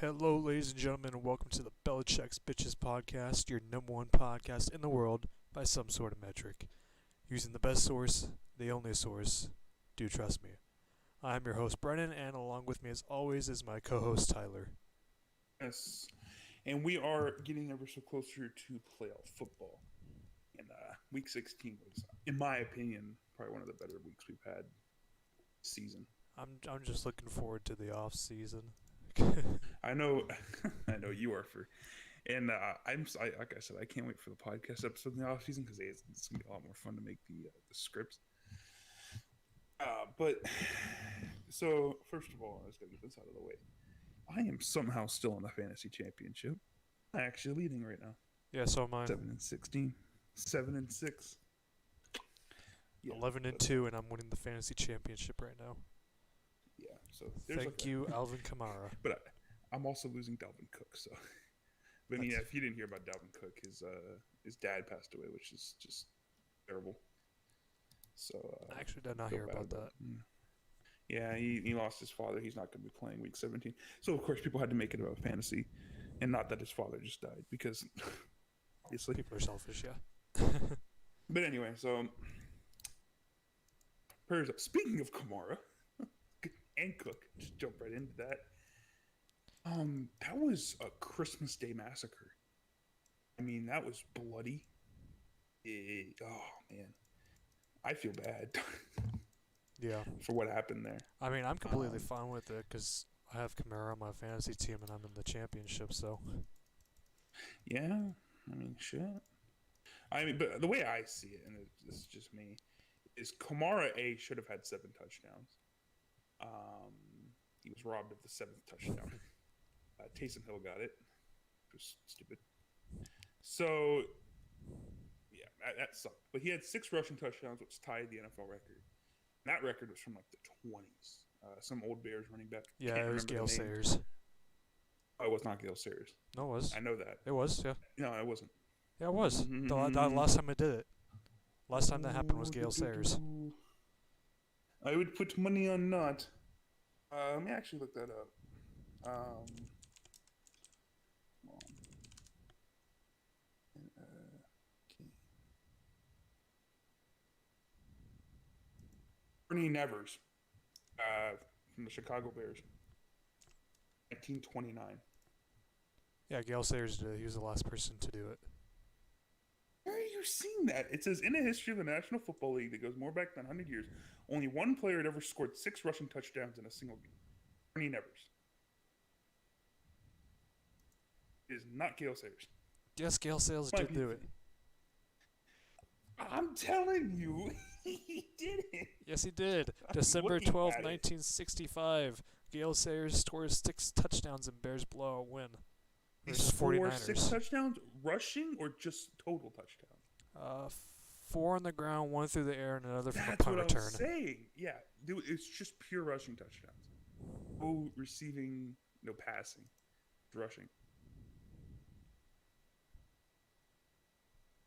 Hello, ladies and gentlemen, and welcome to the Belichick's Bitches podcast, your number one podcast in the world by some sort of metric. Using the best source, the only source. Do trust me. I'm your host, Brennan, and along with me, as always, is my co-host, Tyler. Yes, and we are getting ever so closer to playoff football. And week 16 was, in my opinion, probably one of the better weeks we've had this season. I'm just looking forward to the off season. I know, I know you are and like I said, I can't wait for the podcast episode in the off season because it's gonna be a lot more fun to make the scripts. But so first of all, I was gonna get this out of the way. I am somehow still in the fantasy championship. I'm actually leading right now. Yeah, so am I. 7-16, 7-6. Yeah, 11-2, and I'm winning the fantasy championship right now. Yeah, so thank you, Alvin Kamara. But I'm also losing Dalvin Cook. So, but yeah, if you didn't hear about Dalvin Cook, his dad passed away, which is just terrible. So I actually did not hear about that. Yeah, he lost his father. He's not going to be playing week 17. So of course, people had to make it about fantasy, and not that his father just died, because obviously people are selfish. Yeah. But anyway, so prayers up. Speaking of Kamara and Cook, just jump right into that. That was a Christmas Day massacre. I mean, that was bloody. Oh man, I feel bad. Yeah. For what happened there. I mean, I'm completely fine with it because I have Kamara on my fantasy team and I'm in the championship. So. Yeah, I mean, shit. I mean, but the way I see it, and this is just me, is Kamara should have had 7 touchdowns. He was robbed of the 7th touchdown. Taysom Hill got it, which was stupid. So, yeah, that sucked. But he had 6 rushing touchdowns, which tied the NFL record. And that record was from like the 20s. Some old Bears running back. Yeah, it was Gale Sayers. Oh, it was not Gale Sayers. No, it was. I know that. It was, yeah. No, it wasn't. Yeah, it was. The last time I did it. Last time that happened was Gale Sayers. I would put money on not. Let me actually look that up. Okay. Bernie Nevers, from the Chicago Bears, 1929. Yeah, Gale Sayers did it. He was the last person to do it. Where are you seeing that? It says, in the history of the National Football League that goes more back than 100 years, only one player had ever scored 6 rushing touchdowns in a single game. Bernie Nevers. It is not Gale Sayers. Yes, Gale Sayers did do it. I'm telling you, he did it. Yes, he did. December 12th, 1965. Gale Sayers scores 6 touchdowns and Bears blow a win. He scored 6 touchdowns, rushing or just total touchdowns? 4 on the ground, 1 through the air, and another from a punt return. That's what I'm saying. Yeah, dude, it's just pure rushing touchdowns. No receiving, no passing, rushing.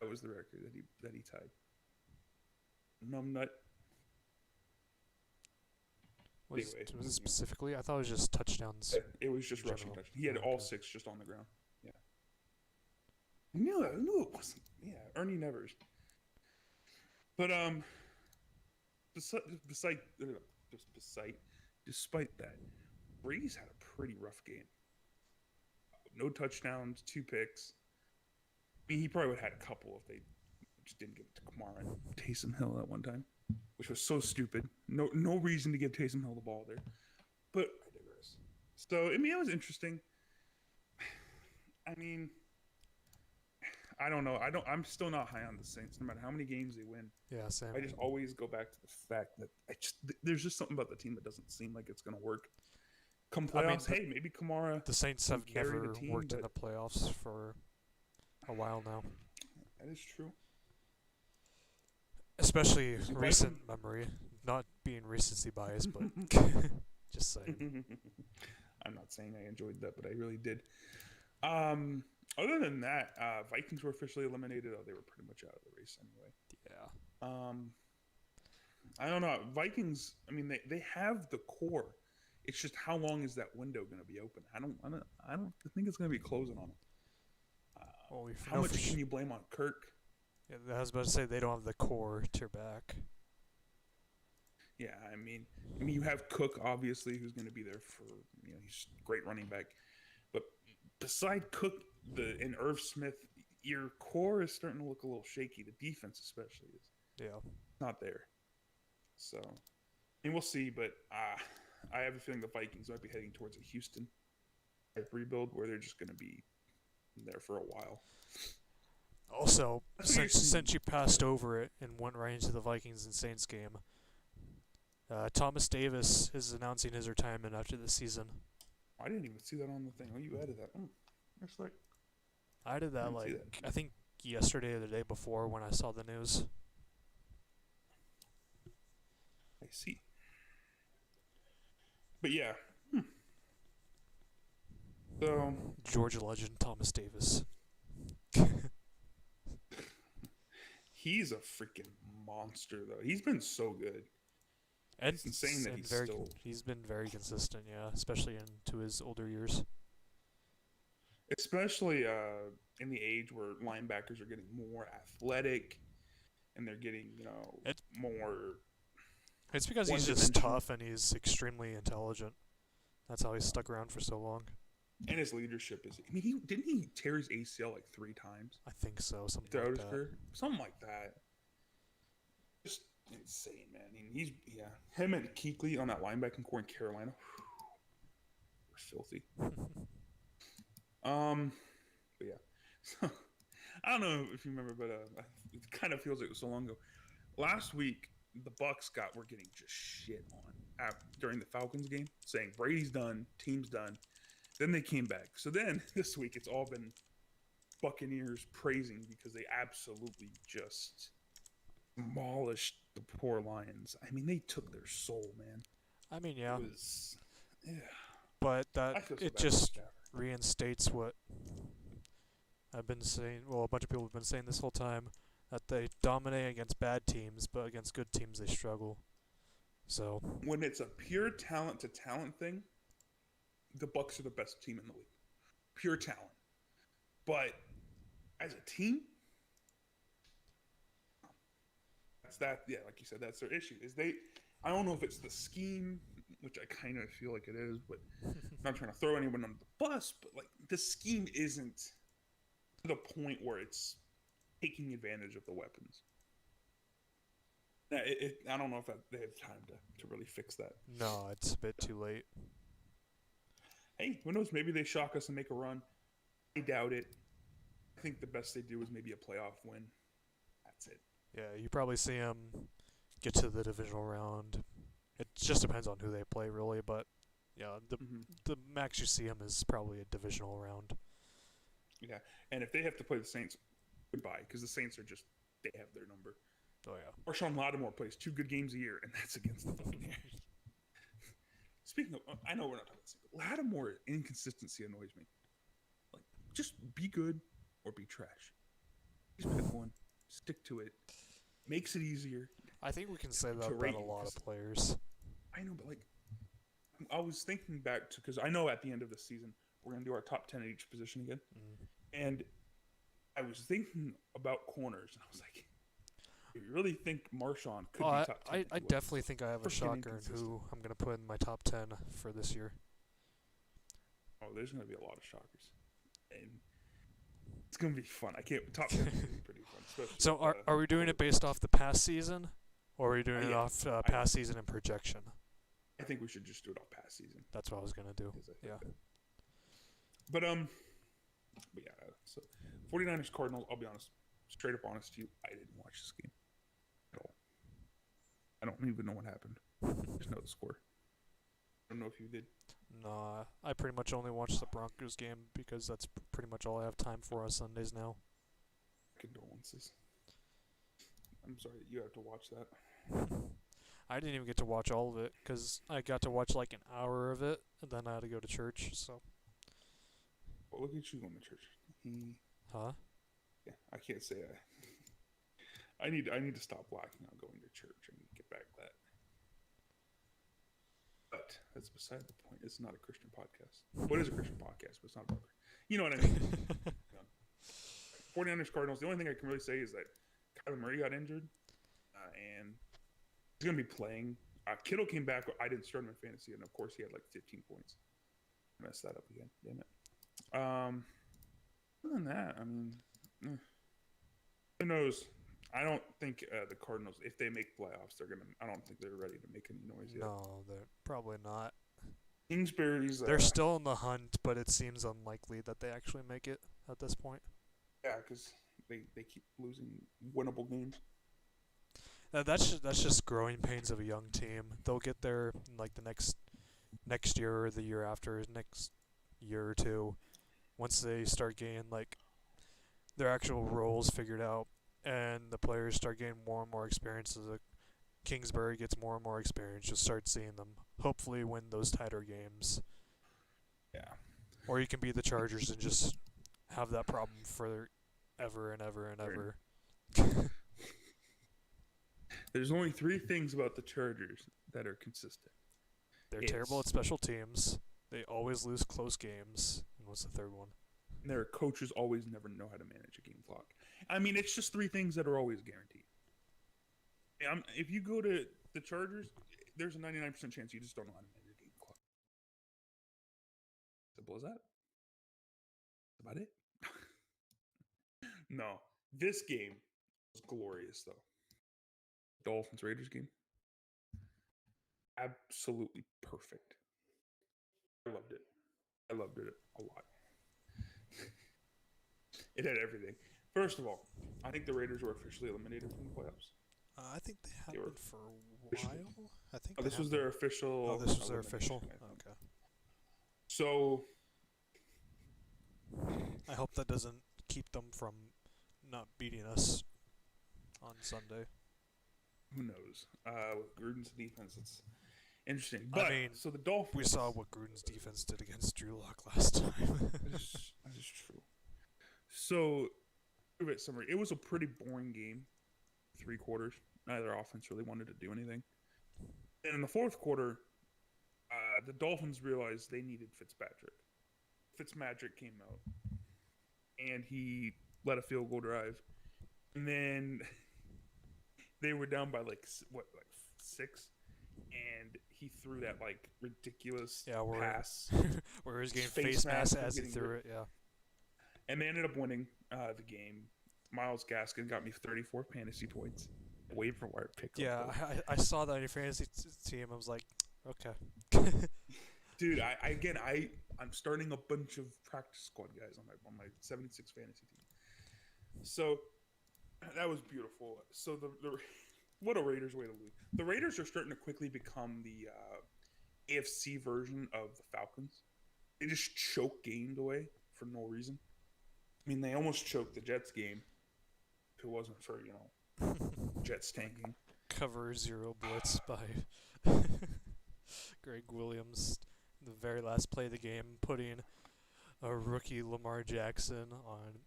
That was the record that he tied. Numbnut. Was it specifically? I thought it was just touchdowns. It was just rushing touchdowns. He had all 6 just on the ground. Yeah. I knew it wasn't. Yeah, Ernie Nevers. But despite that, Brady's had a pretty rough game. No touchdowns, 2 picks. I mean, he probably would have had a couple if they just didn't give it to Kamara and Taysom Hill at one time, which was so stupid. No reason to give Taysom Hill the ball there. But I digress. So, I mean, it was interesting. I mean, I don't know. I'm still not high on the Saints, no matter how many games they win. Yeah, same. I just always go back to the fact that there's just something about the team that doesn't seem like it's going to work. Come playoffs, hey, maybe Kamara. The Saints have never worked in the playoffs for a while now. That is true. Especially recent memory. Not being recency biased, but just saying. I'm not saying I enjoyed that, but I really did. Other than that, Vikings were officially eliminated. Oh, they were pretty much out of the race anyway. Yeah. I don't know. Vikings, I mean, they have the core. It's just how long is that window going to be open? I don't think it's going to be closing on them. Well, How much can you blame on Kirk? Yeah, I was about to say they don't have the core to your back. Yeah, I mean, you have Cook obviously, who's going to be there for he's a great running back, but beside Cook, and Irv Smith, your core is starting to look a little shaky. The defense especially is not there. So, and we'll see, but I have a feeling the Vikings might be heading towards a Houston type rebuild where they're just going to be there for a while. Also, since you passed over it and went right into the Vikings and Saints game, Thomas Davis is announcing his retirement after the season. I didn't even see that on the thing. Oh, you added that. That's like I did that I think yesterday or the day before when I saw the news. I see. But yeah. So Georgia legend Thomas Davis. He's a freaking monster, though. He's been so good. And it's insane that he's been very consistent, yeah, especially into his older years. Especially in the age where linebackers are getting more athletic and they're getting, more. It's because he's just tough and he's extremely intelligent. That's how he's stuck around for so long. And his leadership is. I mean, didn't he tear his ACL like 3 times? I think so. Something like that. Just insane, man. I mean, him and Kuechly on that linebacking core in Carolina were filthy. But yeah. So, I don't know if you remember, but it kind of feels like it was so long ago. Last week, the Bucks were getting just shit on during the Falcons game, saying Brady's done, team's done. Then they came back. So then this week, it's all been Buccaneers praising because they absolutely just demolished the poor Lions. I mean, they took their soul, man. I mean, yeah. Yeah. But it just reinstates what I've been saying. Well, a bunch of people have been saying this whole time, that they dominate against bad teams, but against good teams they struggle. So when it's a pure talent to talent thing, the Bucks are the best team in the league. Pure talent. But as a team, like you said, that's their issue. I don't know if it's the scheme, which I kind of feel like it is, but I'm not trying to throw anyone under the bus, but like the scheme isn't to the point where it's taking advantage of the weapons. I don't know if they have time to really fix that. No, it's a bit too late. Hey, who knows? Maybe they shock us and make a run. I doubt it. I think the best they do is maybe a playoff win. That's it. Yeah, you probably see them get to the divisional round. It just depends on who they play, really. But yeah, the max you see them is probably a divisional round. Yeah, and if they have to play the Saints, goodbye, because the Saints they have their number. Oh yeah. Marshawn Lattimore plays 2 good games a year, and that's against the Buccaneers. Speaking of, I know we're not talking about Lattimore. Inconsistency annoys me. Like, just be good or be trash. Just pick one. Stick to it. Makes it easier. I think we can say that about a lot of players. I know, but I was thinking back to, because I know at the end of the season we're gonna do our top 10 at each position again, and I was thinking about corners, and I was like, you really think Marshawn could be top 10? I definitely think I have a shocker in who I'm going to put in my top 10 for this year. Oh, there's going to be a lot of shockers. And it's going to be fun. Top 10 is going to be pretty fun. So are we doing it based off the past season, or are we doing it off past season and projection? I think we should just do it off past season. That's what I was going to do. Yeah. But yeah, so 49ers Cardinals, I'll be honest, straight up honest to you, I didn't watch this game at all. I don't even know what happened. I just know the score. I don't know if you did. Nah, I pretty much only watched the Broncos game because that's pretty much all I have time for on Sundays now. Condolences. I'm sorry that you have to watch that. I didn't even get to watch all of it because I got to watch like an hour of it, and then I had to go to church, so. Well, look at you going to church. Huh? Yeah, I can't say I need to stop lacking on going to church and get back to that. But that's beside the point. It's not a Christian podcast. Well, it is a Christian podcast, but it's not about you know what I mean. 49ers Cardinals. The only thing I can really say is that Kyler Murray got injured, and he's going to be playing. Kittle came back. I didn't start him in fantasy, and of course he had like 15 points. I messed that up again. Damn it. Other than that, I mean, who knows? I don't think the Cardinals, if they make playoffs, I don't think they're ready to make any noise yet. No, they're probably not. Kingsbury's. They're still in the hunt, but it seems unlikely that they actually make it at this point. Yeah, because they keep losing winnable games. That's just growing pains of a young team. They'll get there in like the next year or the year after, next year or two, once they start getting like their actual roles figured out, and the players start getting more and more experience. As Kingsbury gets more and more experience, you'll start seeing them hopefully win those tighter games. Yeah. Or you can be the Chargers and just have that problem for ever and ever and ever. There's only 3 things about the Chargers that are consistent. They're terrible at special teams. They always lose close games. And what's the third one? Their coaches always never know how to manage a game clock. I mean, it's just 3 things that are always guaranteed. If you go to the Chargers, there's a 99% chance you just don't know how to manage a game clock. Simple as that. That's about it. No, this game was glorious, though. Dolphins Raiders game. Absolutely perfect. I loved it. I loved it a lot. It had everything. First of all, I think the Raiders were officially eliminated from the playoffs. I think they have been for a while. I think this was their official. Oh, this was their official. Okay. So I hope that doesn't keep them from not beating us on Sunday. Who knows? With Gruden's defense, it's interesting. But I mean, so the Dolphins. We saw what Gruden's defense did against Drew Lock last time. That is true. So, summary. It was a pretty boring game. 3 quarters. Neither offense really wanted to do anything. And in the 4th quarter, the Dolphins realized they needed Fitzpatrick. Fitzmagic came out, and he led a field goal drive. And then they were down by like 6, and he threw that like ridiculous pass where he was getting face mask as he threw it. Yeah, and they ended up winning the game. Myles Gaskin got me 34 fantasy points. Waiver wire pick. Yeah, I saw that on your fantasy team. I was like, okay. Dude, I'm starting a bunch of practice squad guys on my 76 fantasy team. So that was beautiful. So the what a Raiders way to lose. The Raiders are starting to quickly become the AFC version of the Falcons. They just choke games away for no reason. I mean, they almost choked the Jets game if it wasn't for, Jets tanking. Cover 0 blitz by Greg Williams. The very last play of the game, putting a rookie Lamar Jackson on.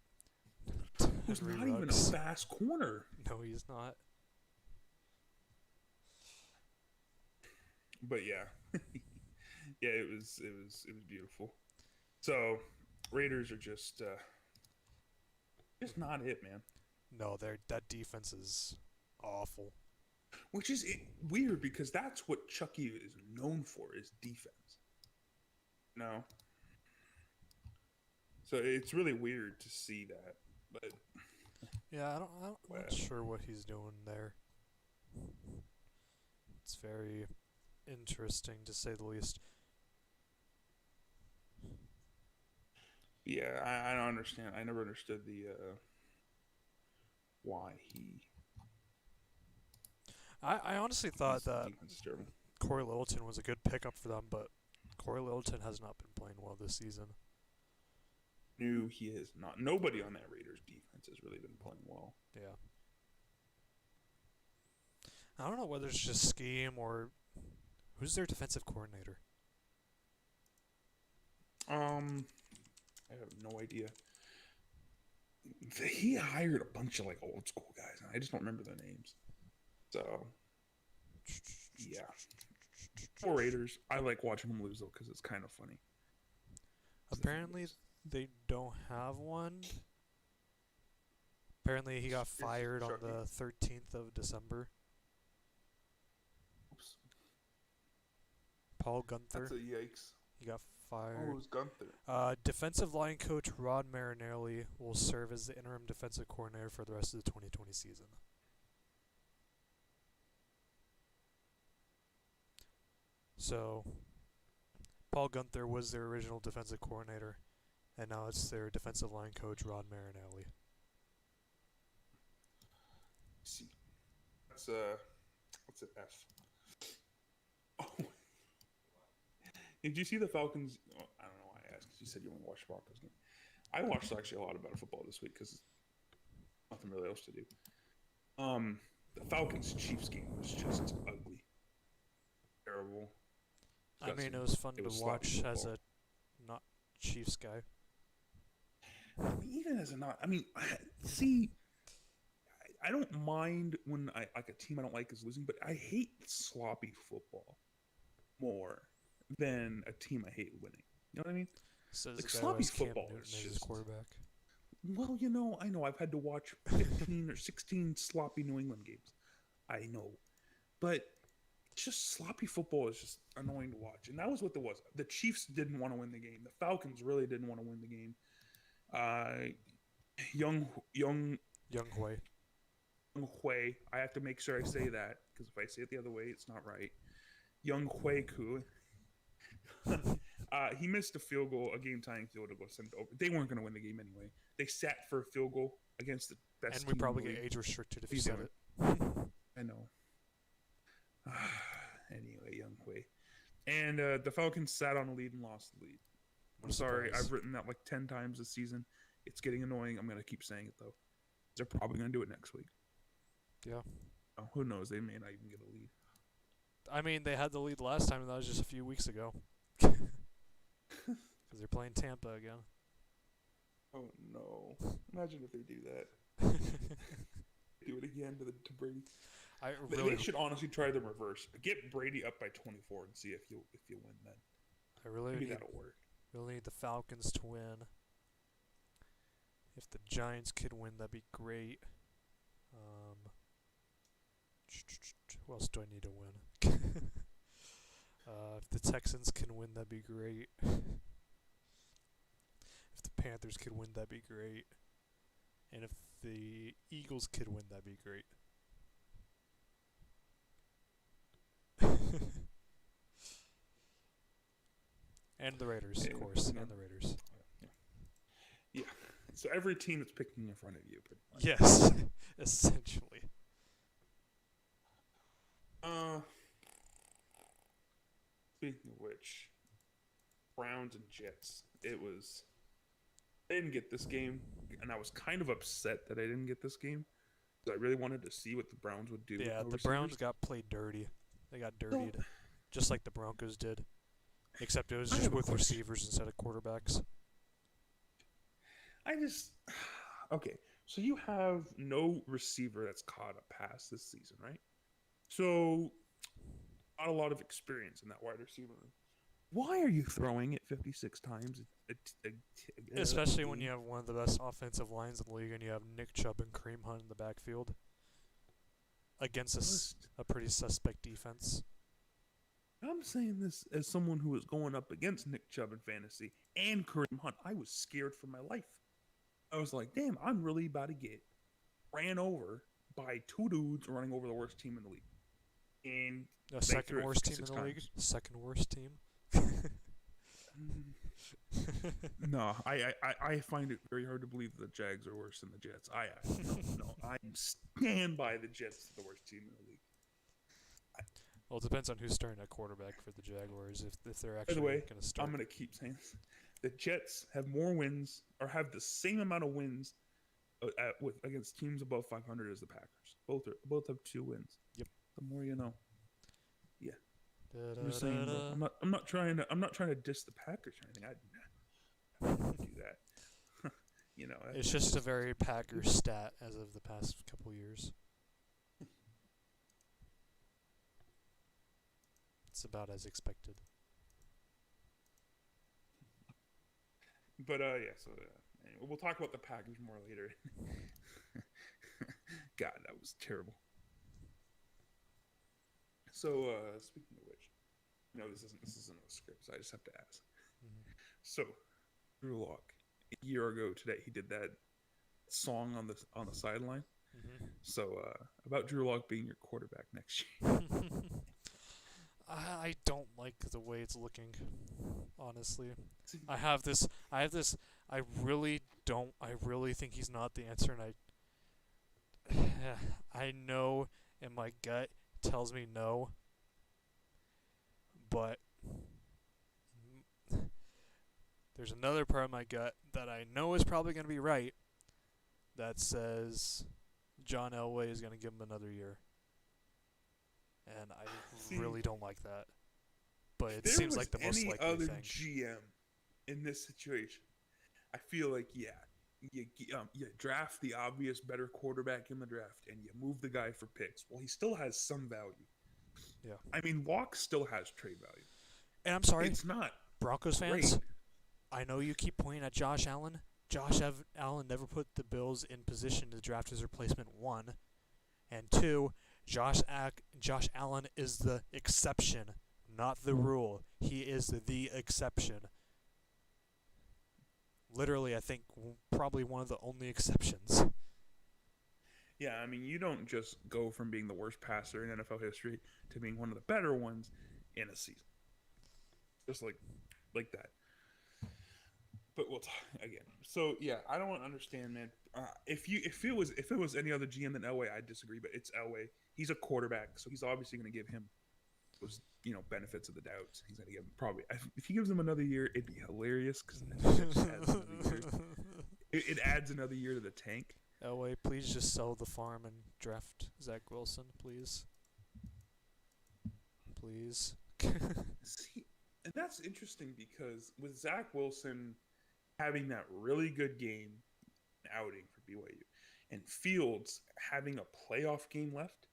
He's not even a fast corner. No, he's not. But yeah, yeah, it was beautiful. So Raiders are just not it, man. No, that defense is awful. Which is weird because that's what Chucky is known for, is defense. No. So it's really weird to see that, but yeah, I'm not sure what he's doing there. It's very interesting to say the least. Yeah, I don't understand. I never understood the why he. I honestly thought that Corey Littleton was a good pickup for them, but Corey Littleton has not been playing well this season. No, he is not. Nobody on that Raiders defense has really been playing well. Yeah. I don't know whether it's just scheme or who's their defensive coordinator. I have no idea. He hired a bunch of like old school guys, and I just don't remember their names. So, yeah. For Raiders, I like watching them lose though because it's kind of funny. Apparently, they don't have one. Apparently, he got fired on the 13th of December. Oops. Paul Gunther. That's a yikes. He got fired. Oh, it was Gunther. Defensive line coach Rod Marinelli will serve as the interim defensive coordinator for the rest of the 2020 season. So, Paul Gunther was their original defensive coordinator, and now it's their defensive line coach Rod Marinelli. See, that's an F. Oh, did you see the Falcons? Oh, I don't know why I asked. Because you said you only watched Broncos game. I watched actually a lot of better football this week because nothing really else to do. The Falcons Chiefs game was just ugly, terrible. I mean, it was fun to watch as a not Chiefs guy. I mean, even as a not, I mean, see, I don't mind when like a team I don't like is losing, but I hate sloppy football more than a team I hate winning. You know what I mean? Says like the guy sloppy was Cam football Newton is as his just quarterback. Well, I know I've had to watch 15 or 16 sloppy New England games. I know, but it's just sloppy football is just annoying to watch, and that was what it was. The Chiefs didn't want to win the game. The Falcons really didn't want to win the game. Young Hui. I have to make sure I say that because if I say it the other way, it's not right. Young Hui Ku. He missed a field goal, a game-tying field goal, sent over. They weren't going to win the game anyway. They sat for a field goal against the best. And we probably get age restricted if you said it. I know. Anyway, Young Hui. And the Falcons sat on a lead and lost the lead. I'm sorry, I've written that like 10 times this season. It's getting annoying. I'm going to keep saying it, though. They're probably going to do it next week. Yeah. Oh, who knows? They may not even get a lead. I mean, they had the lead last time, and that was just a few weeks ago. Because they're playing Tampa again. Oh, no. Imagine if they do that. Do it again to Brady. They should honestly try the reverse. Get Brady up by 24 and see if you win then. Maybe that'll work. Really need the Falcons to win. If the Giants could win, that'd be great. Who else do I need to win? If the Texans can win, that'd be great. If the Panthers could win, that'd be great. And if the Eagles could win, that'd be great. And the Raiders, of course. And the Raiders. Yeah. So every team that's picking in front of you. Yes, essentially. Speaking of which, Browns and Jets. I didn't get this game, and I was kind of upset that I didn't get this game. I really wanted to see what the Browns would do. Yeah, the Browns got played dirty. They got dirtied, just like the Broncos did. Except it was just with receivers instead of quarterbacks. Okay, so you have no receiver that's caught a pass this season, right? So, not a lot of experience in that wide receiver room. Why are you throwing it 56 times? Especially when you have one of the best offensive lines in the league and you have Nick Chubb and Kareem Hunt in the backfield against a pretty suspect defense. I'm saying this as someone who was going up against Nick Chubb in fantasy and Kareem Hunt. I was scared for my life. I was like, damn, I'm really about to get ran over by two dudes running over the worst team in the league. And the second worst team in the league? Second worst team? No, I find it very hard to believe the Jags are worse than the Jets. No, I stand by the Jets, the worst team in the league. Well, it depends on who's starting at quarterback for the Jaguars. If they're actually going to start. I'm going to keep saying this. The Jets have more wins, or have the same amount of wins against teams above 500 as the Packers. Both have 2 wins. Yep. The more you know. Yeah. I'm just saying. I'm not trying to diss the Packers or anything. I don't do that. It's just a very Packers stat as of the past couple years. It's about as expected. But anyway, we'll talk about the package more later. God, that was terrible. So speaking of which, no, this isn't a script, so I just have to ask. Mm-hmm. So, Drew Lock, a year ago today, he did that song on the sideline. Mm-hmm. So about Drew Lock being your quarterback next year. I don't like the way it's looking, honestly. I have this. I really don't. I really think he's not the answer, and I know, and my gut tells me no, but there's another part of my gut that I know is probably going to be right that says John Elway is going to give him another year. And I really don't like that. But it seems like the most likely any other thing. GM in this situation, I feel like, you draft the obvious better quarterback in the draft and you move the guy for picks. Well, he still has some value. Yeah. I mean, Locke still has trade value. And I'm sorry, it's not Broncos great. fans, I know you keep pointing at Josh Allen. Josh Allen never put the Bills in position to draft his replacement, one. And two, Josh Allen is the exception, not the rule. He is the exception. Literally, I think probably one of the only exceptions. Yeah, I mean, you don't just go from being the worst passer in NFL history to being one of the better ones in a season. Just like that. But we'll talk again. So yeah, I don't understand, man. If it was any other GM than Elway, I'd disagree. But it's Elway. He's a quarterback, so he's obviously going to give him those benefits of the doubt. He's going to give him probably, if he gives him another year, it'd be hilarious because it adds another year to the tank. Elway, please just sell the farm and draft Zach Wilson, please. Please. See, and that's interesting because with Zach Wilson having that really good game outing for BYU and Fields having a playoff game left,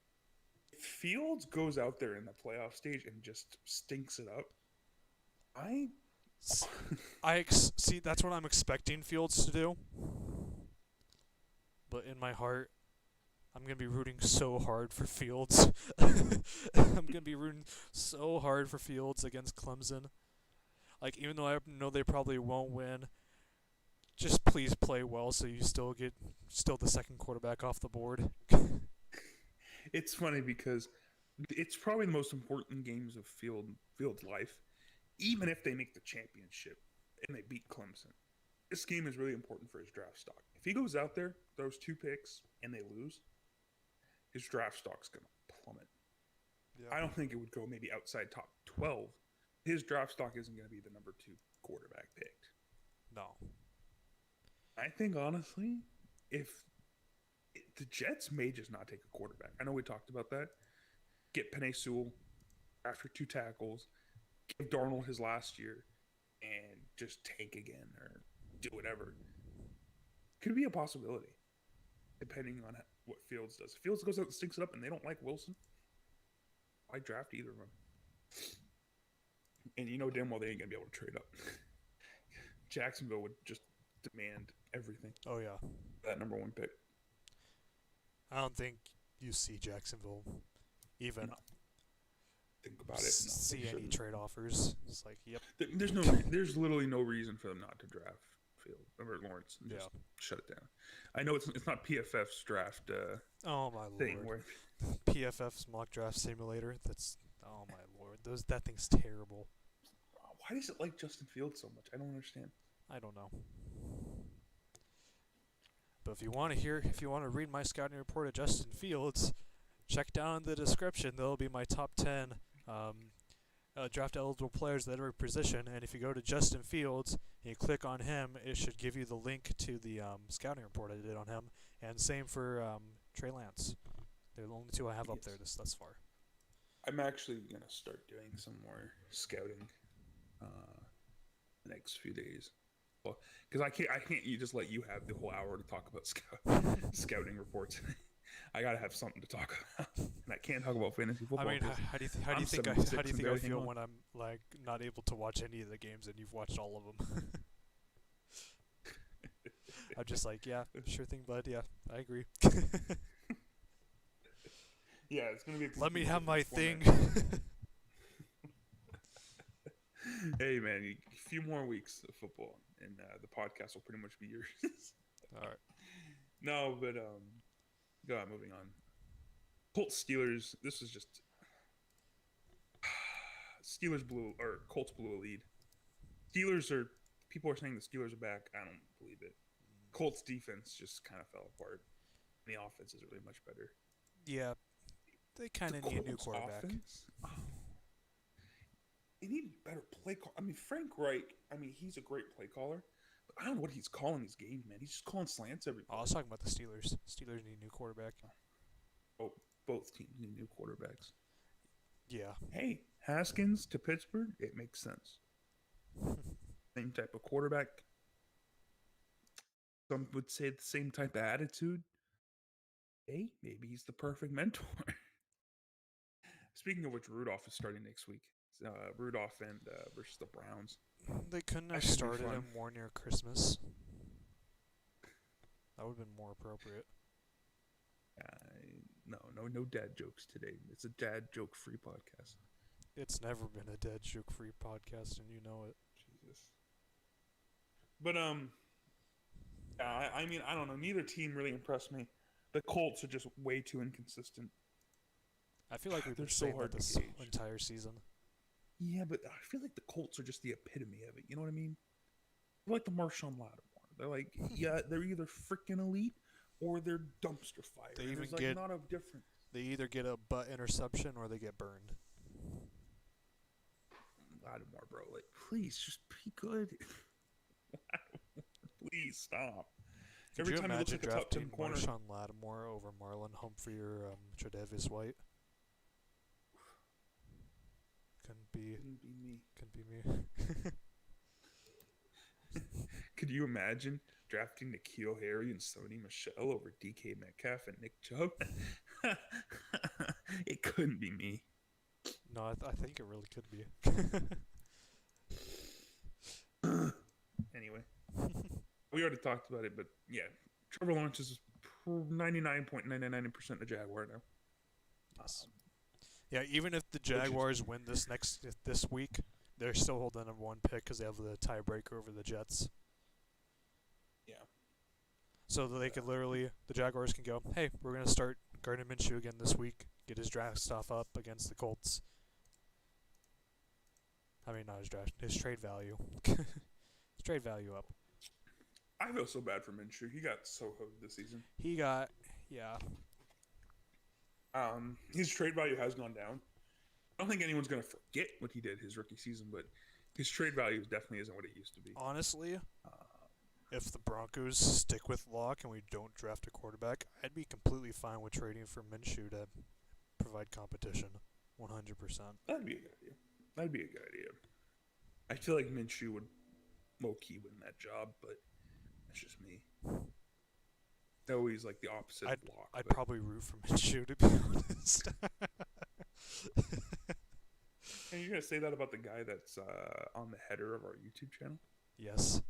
if Fields goes out there in the playoff stage and just stinks it up, see, that's what I'm expecting Fields to do. But in my heart, I'm going to be rooting so hard for Fields. I'm going to be rooting so hard for Fields against Clemson. Like, even though I know they probably won't win, just please play well so you still get the second quarterback off the board. It's funny because it's probably the most important games of Fields' life, even if they make the championship and they beat Clemson. This game is really important for his draft stock. If he goes out there, throws 2 picks, and they lose, his draft stock's going to plummet. Yeah. I don't think it would go maybe outside top 12. His draft stock isn't going to be the number 2 quarterback picked. No. I think, honestly, the Jets may just not take a quarterback. I know we talked about that. Get Penei Sewell after 2 tackles, give Darnold his last year, and just tank again or do whatever. Could be a possibility, depending on what Fields does. If Fields goes out and stinks it up and they don't like Wilson, why draft either of them? And you know damn well they ain't going to be able to trade up. Jacksonville would just demand everything. Oh, yeah. That number 1 pick. I don't think you see Jacksonville even think about it. See any trade offers. It's like, yep. There's literally no reason for them not to draft Fields or Lawrence and just shut it down. I know it's not PFF's draft oh my thing lord. where PFF's mock draft simulator. Oh my lord. That thing's terrible. Why does it like Justin Fields so much? I don't understand. I don't know. But if you want to read my scouting report of Justin Fields, check down in the description. There'll be my top 10 draft eligible players at every position. And if you go to Justin Fields and you click on him, it should give you the link to the scouting report I did on him. And same for Trey Lance. They're the only 2 I have up there thus far. I'm actually going to start doing some more scouting the next few days. Well, because I can't just let you have the whole hour to talk about scouting reports. I gotta have something to talk about. and I can't talk about fantasy football. I mean, how do you I'm think 76 how do you and think I barely feel hang on. when I'm like not able to watch any of the games and you've watched all of them? I'm just like, yeah, sure thing, bud. Yeah, I agree. Yeah, it's gonna be a Let me completely have my different thing. format. Hey man, a few more weeks of football, and the podcast will pretty much be yours. All right. No, but go on. Moving on. Colts Steelers. This is just Steelers blew or Colts blew a lead. Steelers are people are saying the Steelers are back. I don't believe it. Colts defense just kind of fell apart. The offense is really much better. Yeah, they kind The of need a new Colts quarterback. offense. Oh, they need better play call. I mean, Frank Reich. I mean, he's a great play caller, but I don't know what he's calling these games, man. He's just calling slants every Oh, I play. was talking about the Steelers. Steelers need a new quarterback. Oh, both teams need new quarterbacks. Yeah. Hey, Haskins to Pittsburgh, it makes sense. Same type of quarterback. Some would say the same type of attitude. Hey, maybe he's the perfect mentor. Speaking of which, Rudolph is starting next week. Rudolph and versus the Browns. They couldn't That have should be started fun. him more near Christmas. That would have been more appropriate. No dad jokes today. It's a dad joke free podcast. It's never been a dead joke free podcast, and you know it. Jesus. But yeah, I mean, I don't know. Neither team really impressed me. The Colts are just way too inconsistent. I feel like we've They're been so saying that hard to this gauge. entire season. Yeah, but I feel like the Colts are just the epitome of it. You know what I mean? They're like the Marshawn Lattimore. They're like, yeah, they're either freaking elite or they're dumpster fire. They And even there's like get- not a difference. They either get a butt interception or they get burned. Lattimore, bro. Like, please, just be good. Please stop. Could Every you time he looks imagine like a top 10 drafting corner. Marshawn Lattimore over Marlon Humphrey or Tre'Davious White? Couldn't be me. me. Could you imagine drafting N'Keal Harry and Sony Michelle over DK Metcalf and Nick Chubb? It couldn't be me. No, I think it really could be. Anyway, we already talked about it, but yeah, Trevor Lawrence is 99.99% a Jaguar now. Yes. Yeah, even if the Jaguars win this week, they're still holding the number one pick because they have the tiebreaker over the Jets. Yeah. So that they could literally, the Jaguars can go, hey, we're going to start Gardner Minshew again this week, get his draft stuff up against the Colts. I mean, not his draft, his trade value. His trade value up. I feel so bad for Minshew. He got so hooked this season. He got, yeah. His trade value has gone down. I don't think anyone's going to forget what he did his rookie season, but his trade value definitely isn't what it used to be. Honestly, if the Broncos stick with Locke and we don't draft a quarterback, I'd be completely fine with trading for Minshew to provide competition. 100%. That'd be a good idea. That'd be a good idea. I feel like Minshew would low-key win that job, but that's just me. Though he's like the opposite of Locke. I'd but probably root for Minshew, to be honest. And you're gonna say that about the guy that's on the header of our YouTube channel? Yes.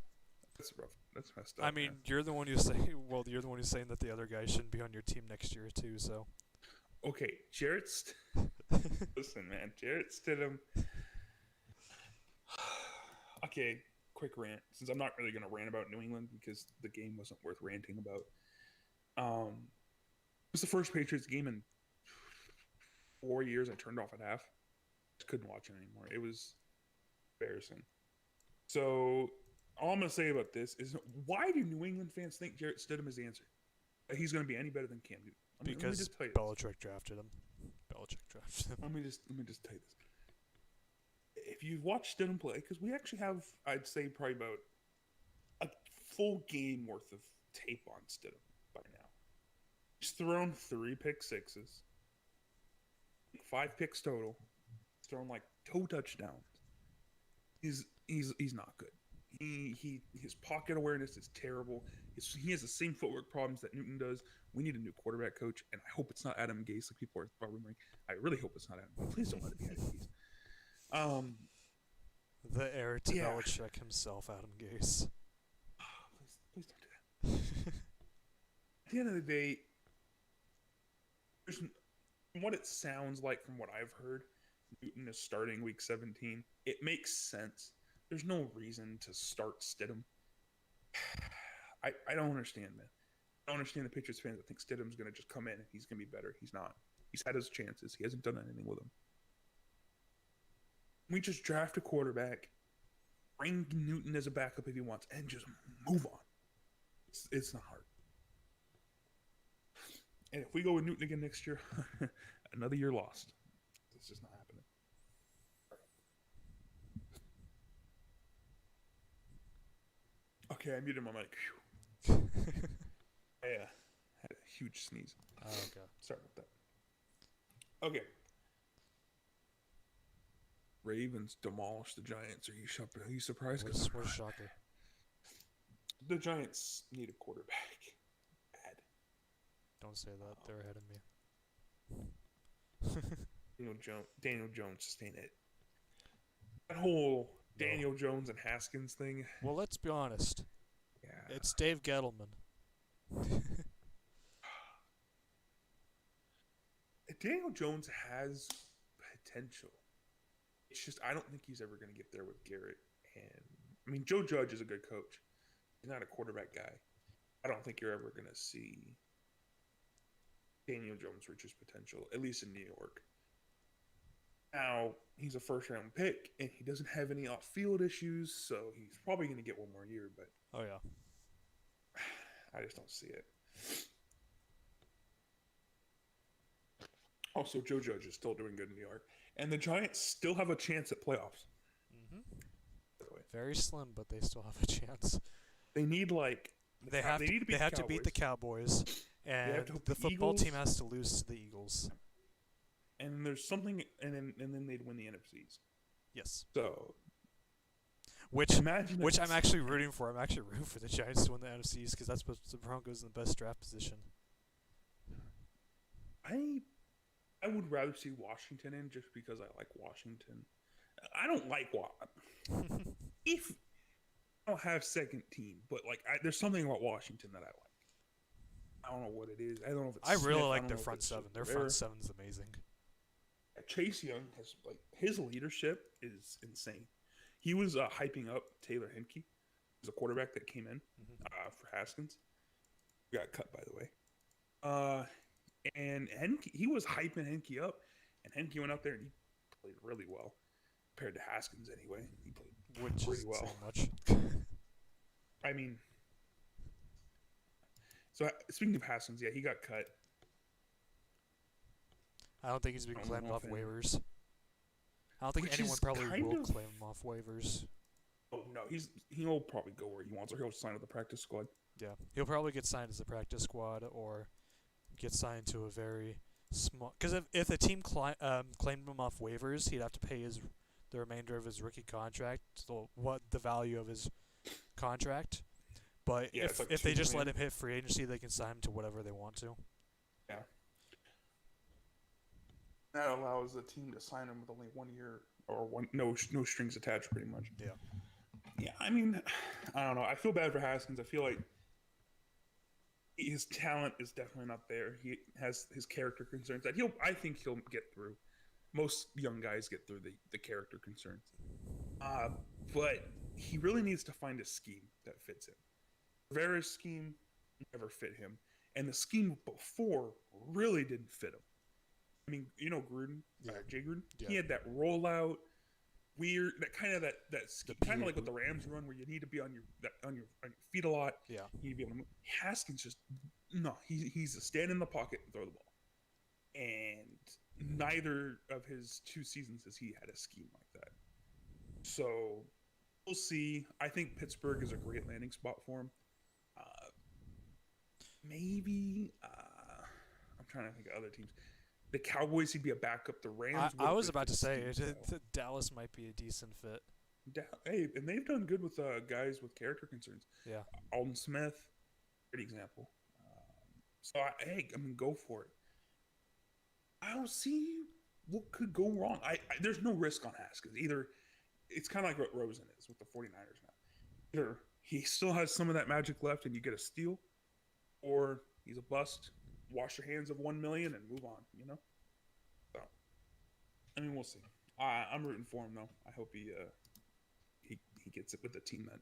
That's rough. That's messed up. I mean, man. you're the one who's saying. Well, you're the one who's saying that the other guy shouldn't be on your team next year too. So. Okay, listen, man, Jarrett Stidham. Okay, quick rant. Since I'm not really gonna rant about New England because the game wasn't worth ranting about. It was the first Patriots game in 4 years I turned off at half. Just couldn't watch it anymore. It was embarrassing. So all I'm gonna say about this is, why do New England fans think Jarrett Stidham is the answer? That he's gonna be any better than Cam Newton? Let me Because just tell you Belichick drafted him. Belichick drafted him. Let me just tell you this. If you've watched Stidham play, because we actually have, I'd say, probably about a full game worth of tape on Stidham by now. He's thrown 3 pick sixes, 5 picks total. He's thrown like 2 touchdowns. He's not good. His pocket awareness is terrible. He has the same footwork problems that Newton does. We need a new quarterback coach, and I hope it's not Adam Gase, like people are rumoring. I really hope it's not Adam. Please don't let it be Adam Gase. The heir to Yeah. Belichick himself, Adam Gase. Please don't do that. At the end of the day, from what it sounds like from what I've heard, Newton is starting week 17. It makes sense. There's no reason to start Stidham. I don't understand, man. I don't understand the Patriots fans that think Stidham's going to just come in and he's going to be better. He's not. He's had his chances. He hasn't done anything with them. We just draft a quarterback, bring Newton as a backup if he wants, and just move on. It's not hard. And if we go with Newton again next year, another year lost. It's just not happening. Okay, I muted my mic. I had a huge sneeze. Oh, okay. Sorry about that. Okay. Ravens demolished the Giants. Are you surprised? What a shocker. The Giants need a quarterback. Bad. Don't say that. They're ahead of me. Daniel Jones just ain't it. That whole Daniel Jones and Haskins thing. Well, let's be honest. Yeah. It's Dave Gettleman. Daniel Jones has potential. It's just I don't think he's ever going to get there with Garrett. And I mean, Joe Judge is a good coach. He's not a quarterback guy. I don't think you're ever going to see Daniel Jones reach his potential, at least in New York. Now, he's a first-round pick, and he doesn't have any off-field issues, so he's probably going to get one more year, but Oh, yeah. I just don't see it. Also, Joe Judge is still doing good in New York, and the Giants still have a chance at playoffs. Mm-hmm. By the way, Very slim, but they still have a chance. they need They have to beat the Cowboys, and to hope the the football Eagles- team has to lose to the Eagles. and there's something, and then they'd win the NFCs. Yes. So Which imagine I'm actually rooting for. I'm actually rooting for the Giants to win the NFCs because that's what the Broncos in the best draft position. I would rather see Washington in just because I like Washington. I don't like if I don't have second team, but there's something about Washington that I like. I don't know what it is. I don't know if it's I really Smith. like don't their know if front it's seven. just Their Rivera. front seven's amazing. Chase Young has his leadership is insane. He was hyping up Taylor Henke, who's a quarterback that came in for Haskins. He got cut, by the way. And Henke, he was hyping Henke up, and Henke went out there and he played really well compared to Haskins. Anyway, he played Which pretty is well. saying much. I mean, so speaking of Haskins, yeah, he got cut. I don't think he's been I don't claimed know off if waivers. I don't think Which anyone is probably kind will of- claim him off waivers. Oh no, he'll probably go where he wants, or he'll sign with the practice squad. Yeah, he'll probably get signed as a practice squad or get signed to a very small. Because if a team claimed him off waivers, he'd have to pay the remainder of his rookie contract, so the value of his contract. But Yeah, it's like if they $2 just let million. him hit free agency, they can sign him to whatever they want to. Yeah. That allows the team to sign him with only 1 year or no strings attached, pretty much. Yeah. Yeah, I mean, I don't know. I feel bad for Haskins. I feel like his talent is definitely not there. He has his character concerns that I think he'll get through. Most young guys get through the character concerns. But he really needs to find a scheme that fits him. Rivera's scheme never fit him. And the scheme before really didn't fit him. I mean, Gruden, Yeah. Jay Gruden, Yeah. he had that rollout, weird, that kind of that scheme, kind of like what the peer- Rams run, where you need to be on your feet a lot. Yeah. You need to be able to move. Haskins just no, he's a stand in the pocket and throw the ball, and neither of his 2 seasons has he had a scheme like that. So we'll see. I think Pittsburgh is a great landing spot for him. Maybe I'm trying to think of other teams. The Cowboys, he'd be a backup. The Rams. I would was fit about to the say scheme style. Dallas might be a decent fit. Hey, and they've done good with guys with character concerns. Yeah. Alden Smith, great example. Hey, I mean, go for it. I don't see what could go wrong. There's no risk on Haskins. Either it's kind of like what Rosen is with the 49ers now. Either he still has some of that magic left and you get a steal, or he's a bust. Wash your hands of 1 million and move on. So I mean, we'll see. I'm rooting for him though. I hope he gets it with a team that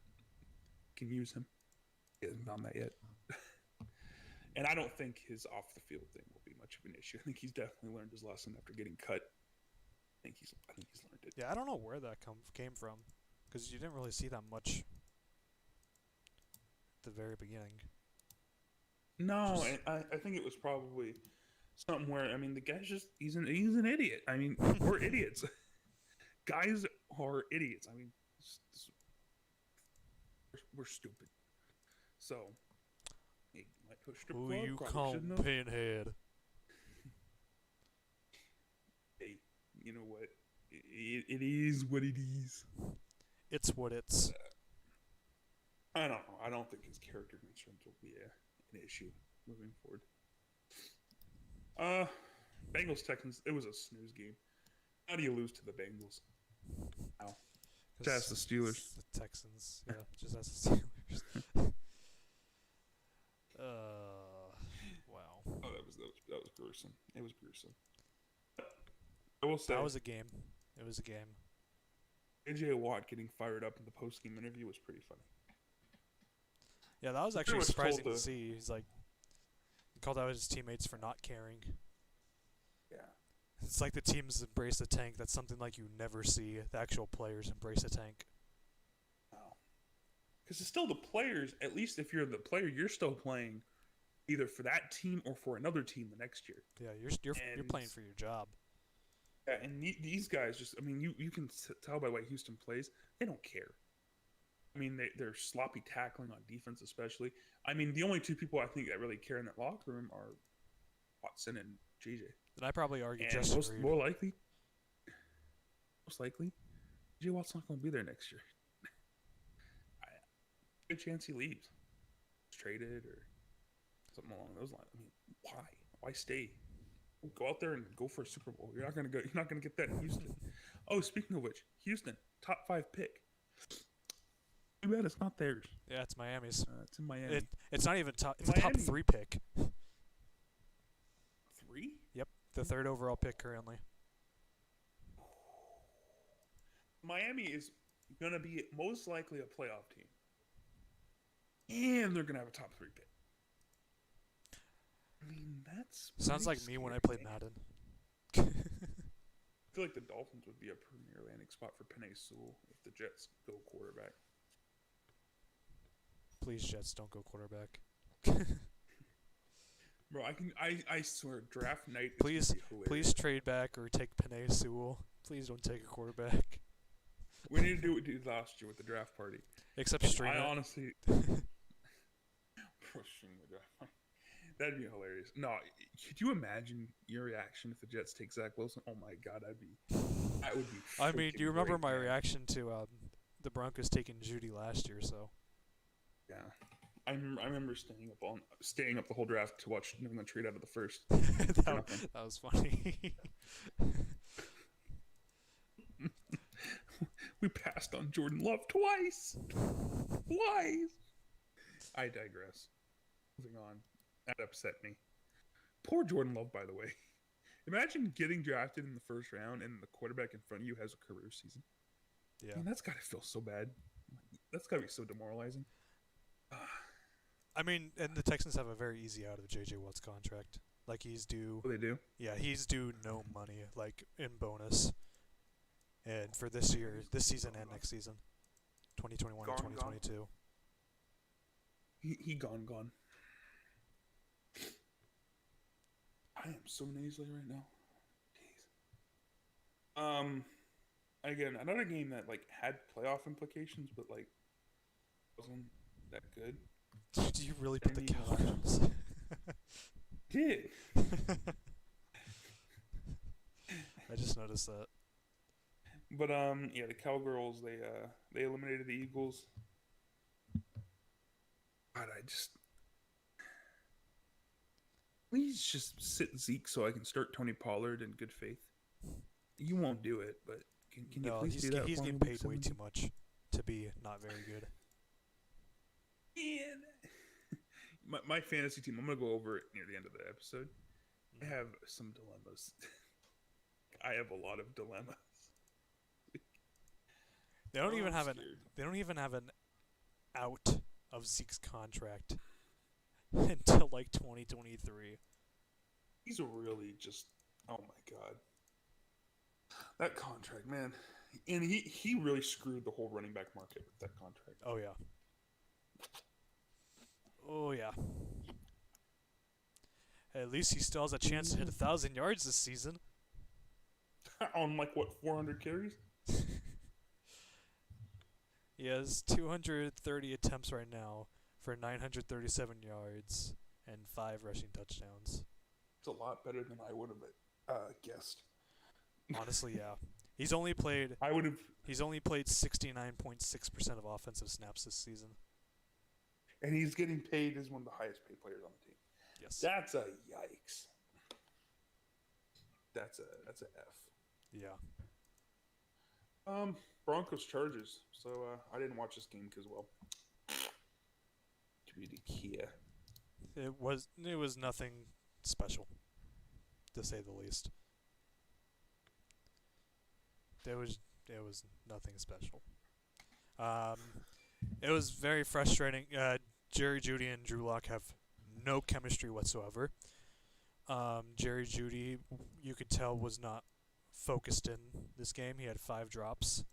can use him. He hasn't done that yet. And I don't think his off the field thing will be much of an issue. I think he's definitely learned his lesson after getting cut. I think he's learned it. Yeah, I don't know where that came from, because you didn't really see that much at the very beginning. No, I think it was probably something where, I mean, the guy's just he's an idiot. I mean, we're idiots. Guys are idiots. I mean, we're stupid. So he might push the Who plug. you Probably call shouldn't have. Pinhead? Hey, you know what? It is what it is. It's what it's. I don't know. I don't think his character concerns will be an issue moving forward. Bengals Texans. It was a snooze game. How do you lose to the Bengals? How? Just ask the Steelers. The Texans. Yeah, just ask the Steelers. Wow. Oh, that was gruesome. It was gruesome. I will say That was a game. It was a game. AJ Watt getting fired up in the post-game interview was pretty funny. Yeah, that was Pretty actually much surprising told to see. He's like, he called out his teammates for not caring. Yeah. It's like the teams embrace the tank. That's something like you never see the actual players embrace a tank. Wow. Because it's still the players. At least if you're the player, you're still playing either for that team or for another team the next year. Yeah, you're playing for your job. Yeah, and these guys just, I mean, you can tell by the way Houston plays, they don't care. I mean, they're sloppy tackling on defense, especially. I mean, the only two people I think that really care in that locker room are Watson and JJ. And I probably argue And just most likely, JJ Watt's not going to be there next year. Good chance he leaves, traded or something along those lines. I mean, why? Why stay? Go out there and go for a Super Bowl. You're not gonna get that in Houston. Oh, speaking of which, Houston top 5 pick. Too bad it's not theirs. Yeah, it's Miami's. It's in Miami. It's not even top. It's a Miami. top 3 pick. 3? Yep, the 3rd overall pick currently. Miami is gonna be most likely a playoff team, and they're gonna have a top 3 pick. I mean, that's Sounds like me when I played Madden. I feel like the Dolphins would be a premier landing spot for Penei Sewell if the Jets go quarterback. Please, Jets, don't go quarterback. Bro, I swear, draft night is Please, gonna be hilarious. please trade back or take Penei Sewell. Please don't take a quarterback. We need to do what we did last year with the draft party. Except And stream I it. honestly, Stream the draft party. That'd be hilarious. No, could you imagine your reaction if the Jets take Zach Wilson? Oh my God, that would be. I mean, do you remember great, my man. reaction to the Broncos taking Judy last year? So Yeah, I remember staying up the whole draft to watch New England trade out of the first. that was funny. We passed on Jordan Love twice. I digress. Moving on. That upset me. Poor Jordan Love, by the way. Imagine getting drafted in the first round and the quarterback in front of you has a career season. Yeah. I mean, that's got to feel so bad. That's got to be so demoralizing. I mean, and the Texans have a very easy out of J.J. Watt's contract. Like, he's due. What do they do? Yeah, he's due no money, like, in bonus. And for this season and next season. 2021 and 2022. He gone. I am so nasally right now. Jeez. Again, another game that like had playoff implications, but like wasn't that good. Do you really put the Indy Cowboys? Did I just noticed that. But yeah, the Cowgirls they eliminated the Eagles. God, please just sit Zeke so I can start Tony Pollard in good faith. You won't do it, but can you No, please do that he's for me? getting Week paid way 17? too much to be not very good. Man, my fantasy team. I'm gonna go over it near the end of the episode. I have some dilemmas. I have a lot of dilemmas. They don't even I'm have scared. an out of Zeke's contract until like 2023. He's really just. Oh my god, that contract, man. And he really screwed the whole running back market with that contract. Oh yeah. Oh yeah. At least he still has a chance to hit 1,000 yards this season. On like what 400 carries? He has 230 attempts right now for 937 yards and 5 rushing touchdowns. It's a lot better than I would have guessed. Honestly, yeah. He's only played I would have, 69.6% of offensive snaps this season. and he's getting paid as one of the highest paid players on the team. Yes. That's a yikes. That's a F. Yeah. Broncos Chargers. So I didn't watch this game because to be the Kia. It was nothing special, to say the least. It was nothing special. It was very frustrating. Jerry Jeudy and Drew Lock have no chemistry whatsoever. Jerry Jeudy, you could tell, was not focused in this game. He had 5 drops.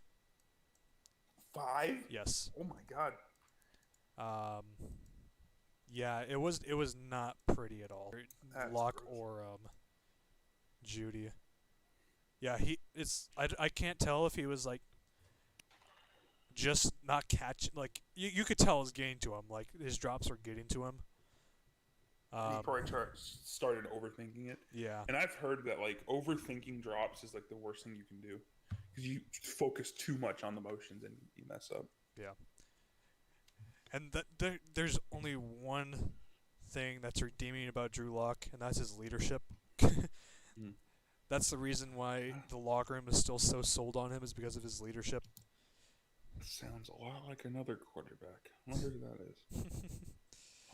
5? Yes. Oh my god. Yeah, it was not pretty at all. That's Lock gross. or Jeudy. Yeah, I can't tell if he was like just not catch, like you could tell it was getting to him, like his drops were getting to him. He probably started overthinking it. Yeah. And I've heard that like overthinking drops is like the worst thing you can do because you focus too much on the motions and you mess up. Yeah. And there's only one thing that's redeeming about Drew Lock, and that's his leadership. That's the reason why the locker room is still so sold on him, is because of his leadership. Sounds a lot like another quarterback. I wonder who that is.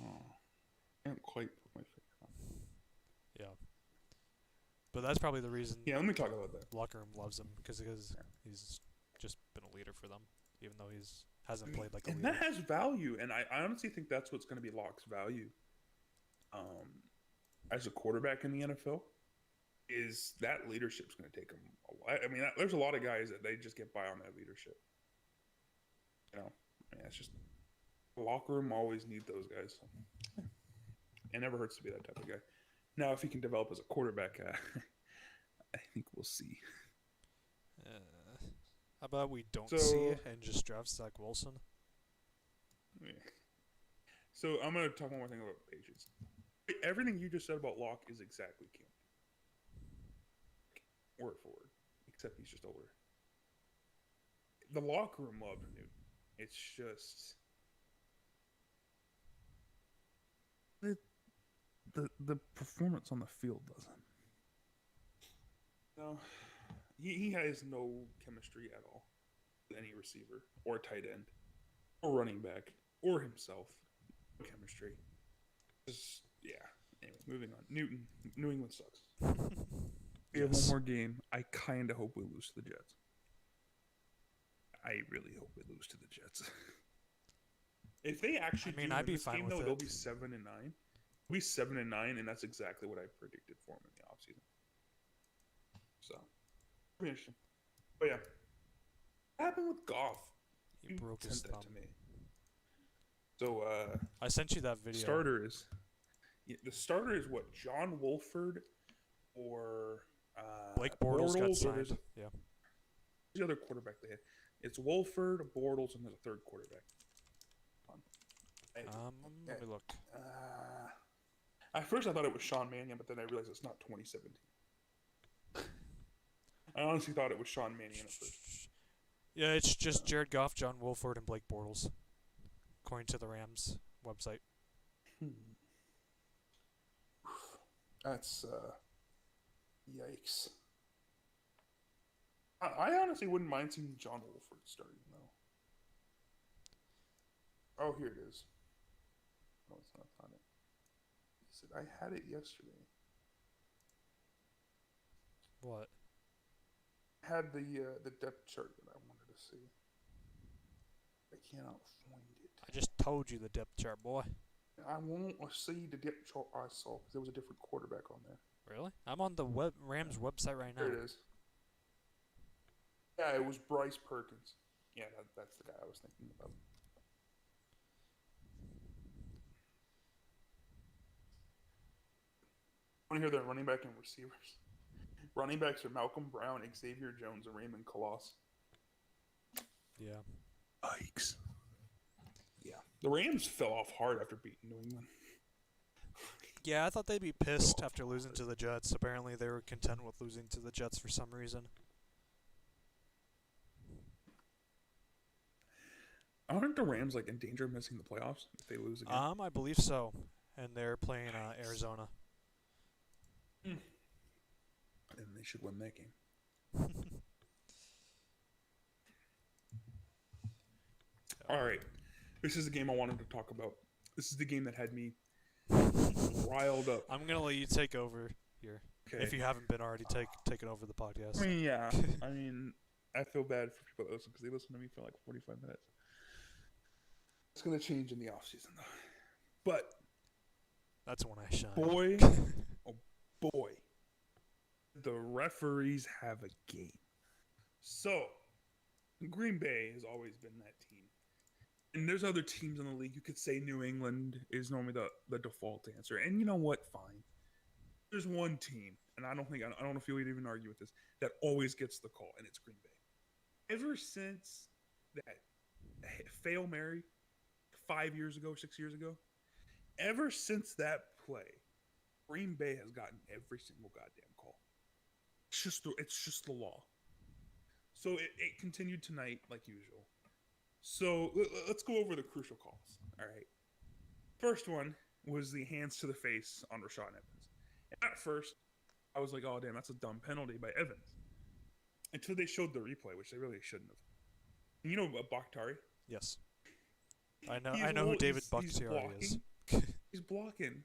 Oh, can't quite put my finger on it. Yeah. But that's probably the reason Yeah, let me talk about that. locker room loves him, because he's just been a leader for them, even though hasn't played like a And leader. that has value, and I honestly think that's what's going to be Locke's value as a quarterback in the NFL, is that leadership's going to take him a lot. I mean, there's a lot of guys that they just get by on that leadership. You know, I mean, it's just the locker room always need those guys. So. It never hurts to be that type of guy. Now, if he can develop as a quarterback, I think we'll see. How about we don't So- see it and just draft Zach Wilson? Yeah. So I'm going to talk one more thing about Patriots. Everything you just said about Locke is exactly Cam. Word for word. Except he's just older. The locker room loved Newton. It's just the performance on the field doesn't. No, he has no chemistry at all with any receiver or tight end or running back or himself. No chemistry. Just yeah. Anyway, moving on. New England sucks. We have one more game. I kind of hope we lose to the Jets. I really hope we lose to the Jets. If they actually I'd be this fine game, with though, it. they'll be 7-9. They'll be 7-9, and that's exactly what I predicted for them in the offseason. So, pretty interesting. But yeah, what happened with Goff? He broke his sent thumb. that to me. So, I sent you that video. the starter is what, John Wolford or Blake Bortles got or signed. there's Yeah. the other quarterback they had. It's Wolford, Bortles, and there's a third quarterback. Let me look. At first I thought it was Sean Mannion, but then I realized it's not 2017. I honestly thought it was Sean Mannion at first. Yeah, it's just Jared Goff, John Wolford, and Blake Bortles, according to the Rams website. Hmm. That's yikes. I honestly wouldn't mind seeing John Wolford starting though. Oh, here it is. No, it's not on it. Is it? I had it yesterday. What? I had the depth chart that I wanted to see. I cannot find it. I just told you the depth chart, boy. I won't see the depth chart I saw because there was a different quarterback on there. Really? I'm on the Rams website right now. There it is. Yeah, it was Bryce Perkins. Yeah, that's the guy I was thinking about. Want to hear their running back and receivers? Running backs are Malcolm Brown, Xavier Jones, and Raymond Coloss. Yeah. Yikes. Yeah. The Rams fell off hard after beating New England. Yeah, I thought they'd be pissed after losing to the Jets. Apparently, they were content with losing to the Jets for some reason. Aren't the Rams like in danger of missing the playoffs if they lose again? I believe so. And they're playing Arizona. And they should win that game. All right. This is the game I wanted to talk about. This is the game that had me riled up. I'm gonna let you take over here. Okay. If you haven't been already taking over the podcast. I mean, yeah. I mean, I feel bad for people that listen because they listen to me for like 45 minutes. It's going to change in the offseason, though. But that's when I shine. Boy, oh boy, the referees have a game. So, Green Bay has always been that team. And there's other teams in the league. You could say New England is normally the default answer. And you know what? Fine. There's one team, and I don't know if you would even argue with this, that always gets the call, and it's Green Bay. Ever since that Hail Mary 5 years ago, 6 years ago, ever since that play, Green Bay has gotten every single goddamn call. It's just the law. So it continued tonight like usual. So let's go over the crucial calls. All right. First one was the hands to the face on Rashaan Evans. And at first, I was like, oh, damn, that's a dumb penalty by Evans. Until they showed the replay, which they really shouldn't have. And you know Bakhtari? Yes. I know who David Bakhtiari is. He's blocking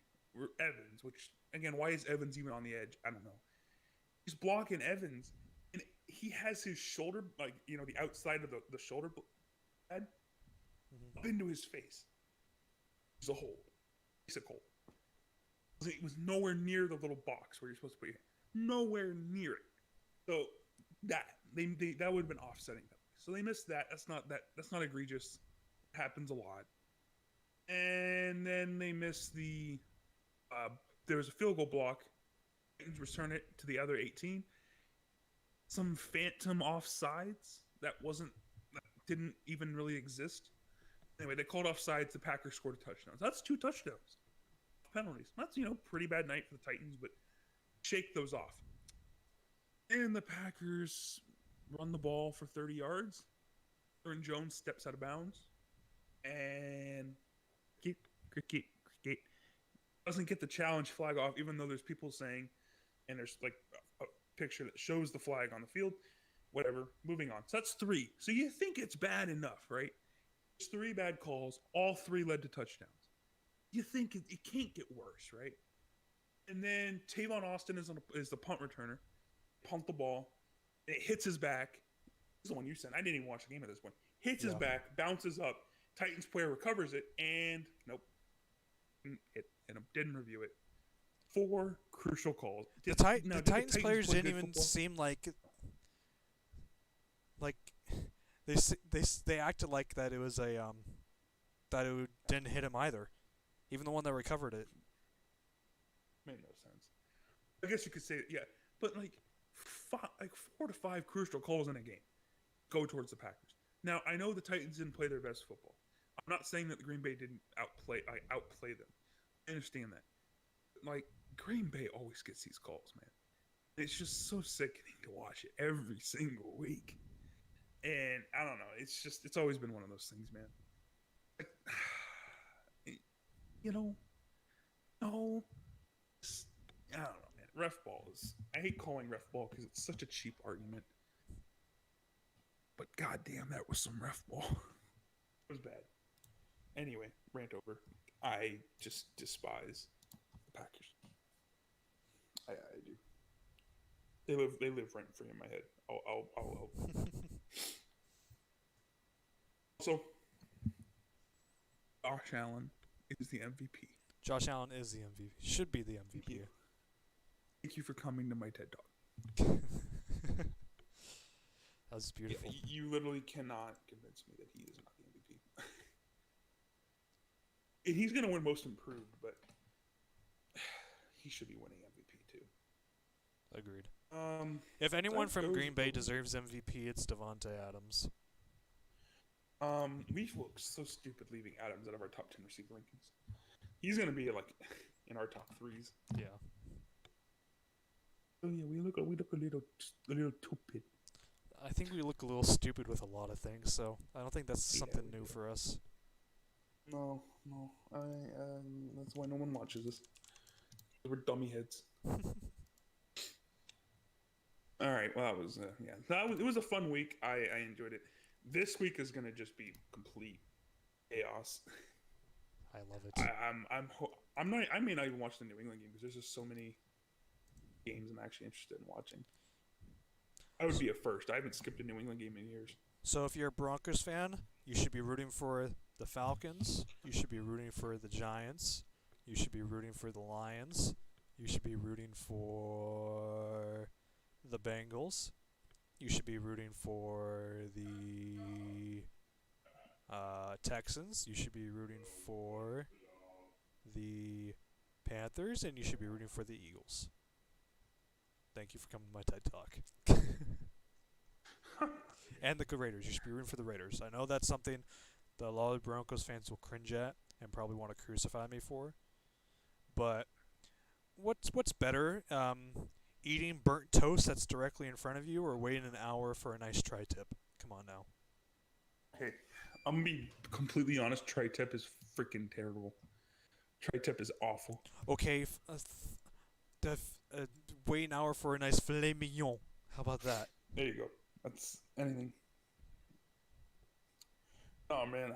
Evans, which, again, why is Evans even on the edge? I don't know. He's blocking Evans, and he has his shoulder, like, you know, the outside of the shoulder pad up into his face. It's a hold. It's a hold. It was nowhere near the little box where you're supposed to put your hand. Nowhere near it. So that would have been offsetting them. So they missed that. That's not egregious. It happens a lot. And then they missed there was a field goal block. Titans return it to the other 18. Some phantom offsides that didn't even really exist. Anyway, they called offsides. The Packers scored a touchdown. So that's 2 touchdowns. Penalties. That's, pretty bad night for the Titans, but shake those off. And the Packers run the ball for 30 yards. Aaron Jones steps out of bounds. And cricket doesn't get the challenge flag off, even though there's people saying, and there's like a picture that shows the flag on the field. Whatever. Moving on. So that's 3. So you think it's bad enough, right? There's 3 bad calls. All 3 led to touchdowns. You think it can't get worse, right? And then Tavon Austin is the punt returner. Punt the ball. It hits his back. This is the one you sent. I didn't even watch the game at this point. Hits his back, bounces up. Titans player recovers it, and nope. Didn't review it. 4 crucial calls. The Titans players didn't even seem like they acted like that it was that it didn't hit him either. Even the one that recovered it. Made no sense. I guess you could say, yeah. But like 4 to 5 crucial calls in a game go towards the Packers. Now, I know the Titans didn't play their best football. I'm not saying that the Green Bay didn't outplay them. I understand that. Like, Green Bay always gets these calls, man. It's just so sickening to watch it every single week. And I don't know. It's always been one of those things, man. Like, you know, no, I don't know, man. Ref ball is. I hate calling ref ball because it's such a cheap argument. But goddamn, that was some ref ball. It was bad. Anyway, rant over. I just despise the Packers. I do. They live rent free in my head. I'll Also, Josh Allen is the MVP. Josh Allen is the MVP. Should be the Thank MVP. you. Thank you for coming to my TED Talk. That was beautiful. Yeah, you literally cannot convince me that he is not the MVP. And he's going to win Most Improved, but he should be winning MVP too. Agreed. If anyone from goes- Green Bay deserves MVP, it's Devontae Adams. We look so stupid leaving Adams out of our top 10 receiver rankings. He's going to be like in our top threes. Yeah. Oh yeah, we look a little stupid. I think we look a little stupid with a lot of things, so I don't think that's something we new do. for us. No. That's why no one watches us. We're dummy heads. All right. Well, that was it was a fun week. I enjoyed it. This week is gonna just be complete chaos. I love it. I'm not. I may not even watch the New England game because there's just so many games I'm actually interested in watching. I would be a first. I haven't skipped a New England game in years. So if you're a Broncos fan, you should be rooting for the Falcons. You should be rooting for the Giants. You should be rooting for the Lions. You should be rooting for the Bengals. You should be rooting for the Texans. You should be rooting for the Panthers, and you should be rooting for the Eagles. Thank you for coming to my TED Talk. And the Raiders. You should be rooting for the Raiders. I know that's something that a lot of Broncos fans will cringe at and probably want to crucify me for. But what's better, eating burnt toast that's directly in front of you, or waiting an hour for a nice tri-tip? Come on now. Okay, I'm gonna be completely honest. Tri-tip is freaking terrible. Tri-tip is awful. Okay, wait an hour for a nice filet mignon. How about that? There you go. That's anything. Oh man,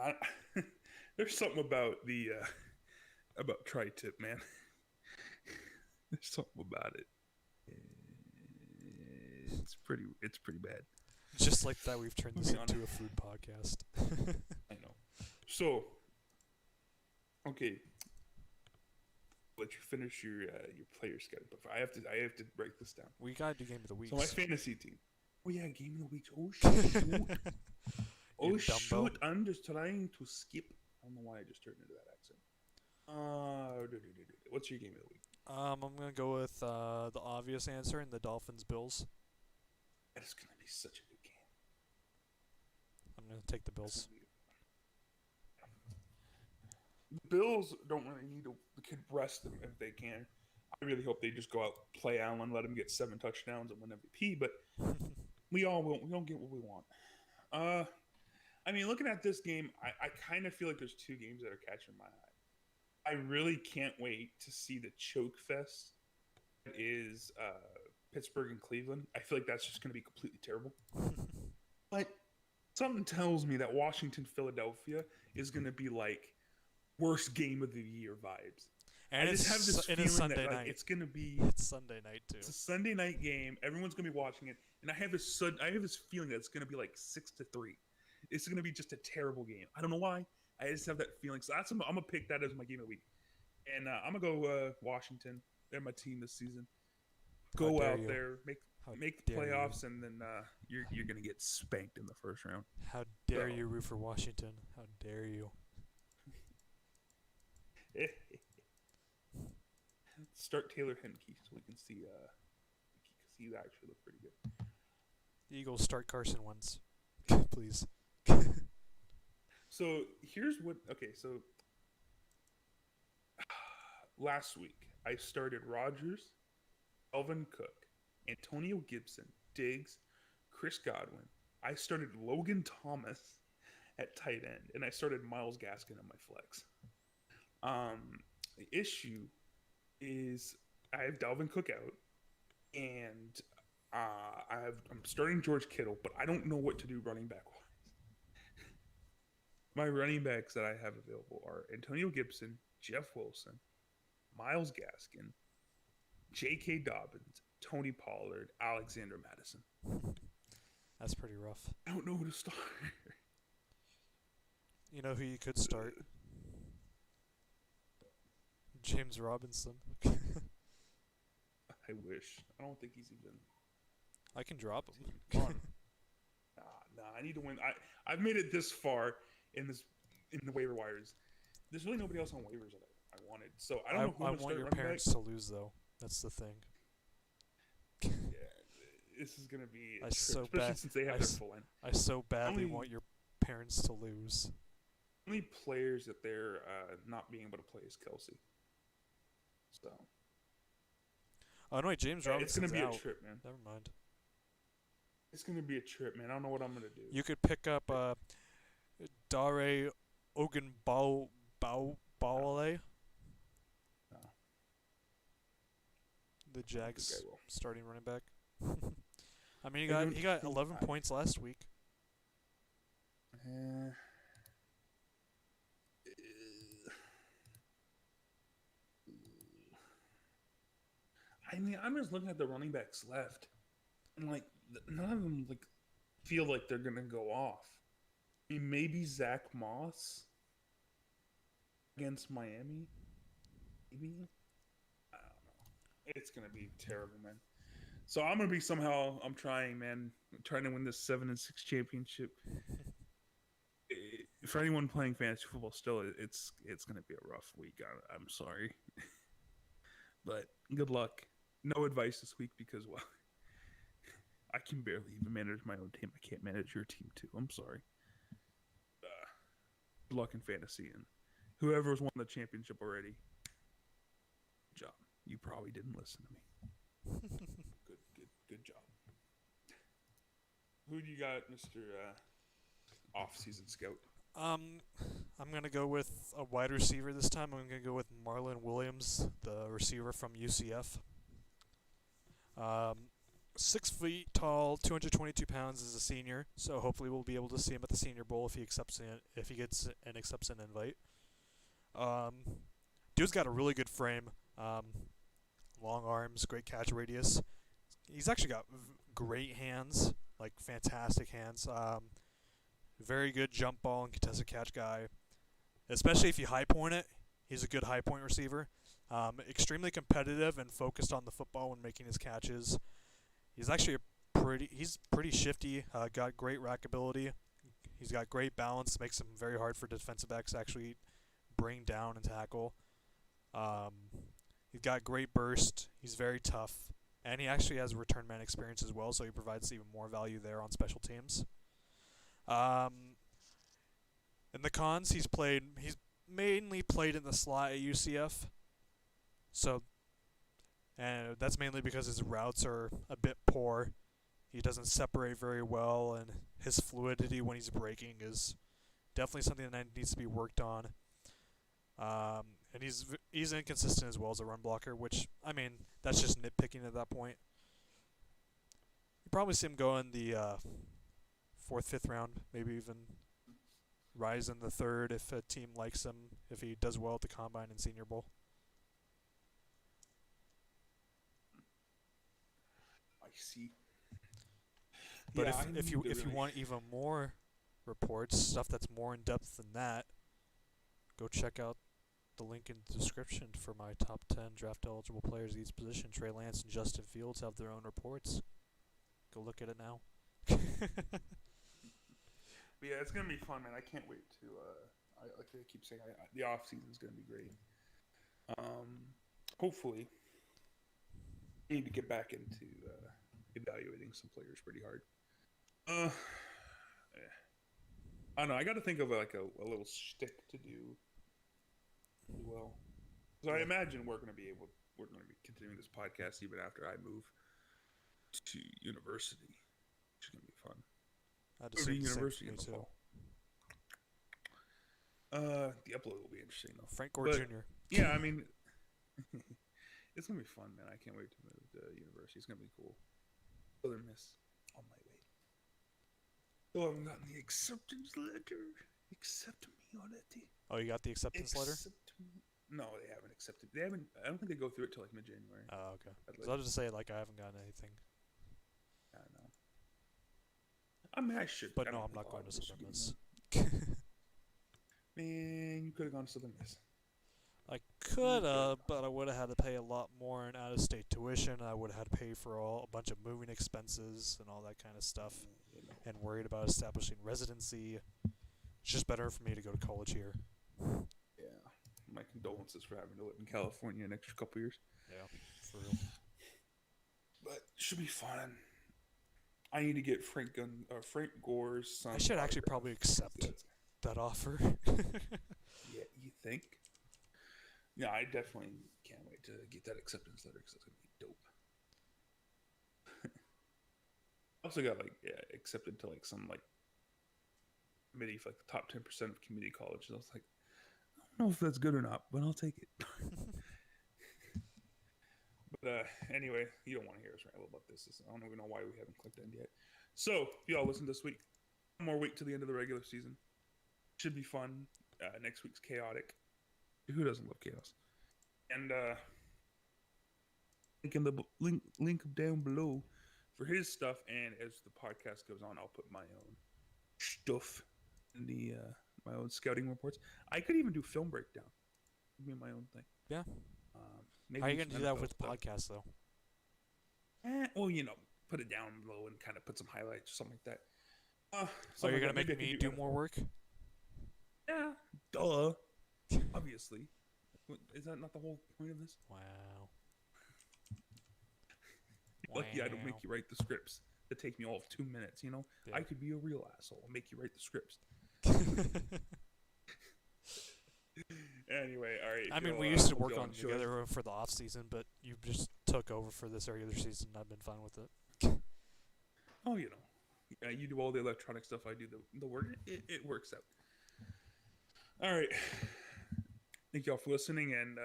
there's something about the about tri-tip, man. There's something about it. It's pretty bad. Just like that, we've turned this Moving on. into a food podcast. I know. So, okay, let you finish your player schedule. But I have to break this down. We gotta do game of the week. So my fantasy team. Oh yeah, game of the week. Oh shoot. Oh You dumbo. shoot! I'm just trying to skip. I don't know why I just turned into that accent. What's your game of the week? I'm gonna go with the obvious answer in the Dolphins Bills. That is gonna be such a good game. I'm gonna take the That's Bills. gonna be- The Bills don't really need to could rest them if they can. I really hope they just go out, play Allen, let him get 7 touchdowns and win MVP. But we don't get what we want. I mean, looking at this game, I kind of feel like there's 2 games that are catching my eye. I really can't wait to see the choke fest that is Pittsburgh and Cleveland. I feel like that's just going to be completely terrible. But something tells me that Washington, Philadelphia is going to be like worst game of the year vibes. And I just have this it feeling is Sunday that night. it's going to be It's Sunday night too. it's a Sunday night game. Everyone's going to be watching it, and I have this feeling that it's going to be like 6-3. It's going to be just a terrible game. I don't know why. I just have that feeling. So I'm gonna pick that as my game of the week, and I'm gonna go Washington. They're my team this season. How Go dare out you. there, How make the dare you. playoffs, and then you're gonna get spanked in the first round. How dare So- you root for Washington? How dare you? Start Taylor Henke so we can see because he actually looked pretty good. The Eagles start Carson Wentz, please. So here's what. Okay, so last week I started Rodgers, Elvin Cook, Antonio Gibson, Diggs, Chris Godwin. I started Logan Thomas at tight end, and I started Myles Gaskin on my flex. The issue is I have Dalvin Cook out, and I'm starting George Kittle, but I don't know what to do running back wise. My running backs that I have available are Antonio Gibson, Jeff Wilson, Myles Gaskin, J.K. Dobbins, Tony Pollard, Alexander Madison. That's pretty rough. I don't know who to start. You know who you could start? James Robinson. I wish. I don't think he's even. I can drop him. Nah. I need to win. I've made it this far in the waiver wires. There's really nobody else on waivers that I wanted. So I don't know who I I'm want your running parents back. to lose, though. That's the thing. Yeah, this is gonna be I a trip, so especially bad- since they have I their s- full line. I so badly Only- want your parents to lose. Only players that they're not being able to play is Kelsey. So Oh no, wait, James it's Robinson's gonna be out. a trip, man. Never mind. It's gonna be a trip, man. I don't know what I'm gonna do. You could pick up Dare Ogunbowale, No, the Jags I think I will. starting running back. I mean, I don't he got think 11 points last week. I mean, I'm just looking at the running backs left, and like none of them like feel like they're gonna go off. I mean, maybe Zach Moss against Miami. Maybe I don't know. It's gonna be terrible, man. So I'm gonna be somehow. I'm trying, man. I'm trying to win this 7-6 championship. For anyone playing fantasy football, still, it's gonna be a rough week. I'm sorry, but good luck. No advice this week because, well, I can barely even manage my own team. I can't manage your team too. I'm sorry. Good luck in fantasy, and whoever's won the championship already, good job. You probably didn't listen to me. Good job. Who do you got, Mr. Off-season scout? I'm gonna go with a wide receiver this time. I'm gonna go with Marlon Williams, the receiver from UCF. 6 feet tall, 222 pounds as a senior. So hopefully we'll be able to see him at the Senior Bowl if he gets and accepts an invite. Dude's got a really good frame, long arms, great catch radius. He's actually got great hands, like fantastic hands. Very good jump ball and contested catch guy. Especially if you high point it, he's a good high point receiver. Extremely competitive and focused on the football when making his catches. He's actually he's pretty shifty. Got great rack ability. He's got great balance. Makes him very hard for defensive backs to actually bring down and tackle. He's got great burst. He's very tough, and he actually has return man experience as well. So he provides even more value there on special teams. In the cons, he's mainly played in the slot at UCF. So, and that's mainly because his routes are a bit poor. He doesn't separate very well, and his fluidity when he's breaking is definitely something that needs to be worked on. And he's inconsistent as well as a run blocker, which, I mean, that's just nitpicking at that point. You probably see him go in the 4th, 5th round, maybe even rise in the 3rd if a team likes him, if he does well at the Combine and Senior Bowl. I see. But Yeah, if you want even more reports, stuff that's more in depth than that, go check out the link in the description for my top 10 draft eligible players at each position. Trey Lance and Justin Fields have their own reports. Go look at it now. But yeah, it's gonna be fun, man. I can't wait to. Like I keep saying, the off season is gonna be great. Hopefully, I need to get back into evaluating some players pretty hard. I don't know. I got to think of like a little shtick to do as well. So I imagine we're gonna be continuing this podcast even after I move. to university, which is gonna be fun. I'd Go to assume the same for university me in the too. fall. The upload will be interesting though. Frank Gore But, Jr. Yeah, I mean, it's gonna be fun, man. I can't wait to move to university. It's gonna be cool. Southern Miss on my way. Still haven't gotten the acceptance letter. Accept me already. Oh, you got the acceptance letter? Accept me. No, they haven't accepted. They haven't. I don't think they go through it till like mid-January. Oh, okay. I'd So I'll just say like I haven't gotten anything. I don't know. I mean, I should. But I no, don't I'm not think going I'll to just Southern give Miss. them- Man, you could have gone to Southern Miss. I could have, but I would have had to pay a lot more in out-of-state tuition. I would have had to pay for a bunch of moving expenses and all that kind of stuff, You know. and worried about establishing residency. It's just better for me to go to college here. Yeah. My condolences for having to live in California an extra couple years. Yeah, for real. But it should be fun. I need to get Frank Gore's son. I should actually autograph. probably accept That's- that offer. Yeah, you think? Yeah, I definitely can't wait to get that acceptance letter because it's gonna be dope. I also got accepted to like some like committee for like the top 10% of community colleges. I was like, I don't know if that's good or not, but I'll take it. But anyway, you don't want to hear us ramble about this. I don't even know why we haven't clicked end yet. So if y'all listen this week, one more week to the end of the regular season. Should be fun. Next week's chaotic. Who doesn't love chaos? And link in the link down below for his stuff. And as the podcast goes on, I'll put my own stuff in the my own scouting reports. I could even do film breakdown. Give me my own thing. Yeah. Maybe How are you some gonna do that NFL with the stuff. podcast though? Well, put it down low and kind of put some highlights or something like that. So you're gonna maybe I make can me do more work? Yeah, duh. Obviously. Is that not the whole point of this? Wow. Lucky I don't make Wow. you write the scripts that take me all of 2 minutes, Yeah. I could be a real asshole and make you write the scripts. Anyway, all right. I mean, we used to work on enjoy. together for the off season, but you just took over for this regular season. I've been fine with it. Oh, you do all the electronic stuff. I do the work. It works out. All right. Thank y'all for listening, and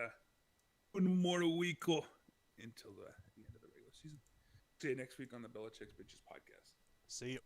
one more week until the end of the regular season. See you next week on the Belichick's Bitches podcast. See you.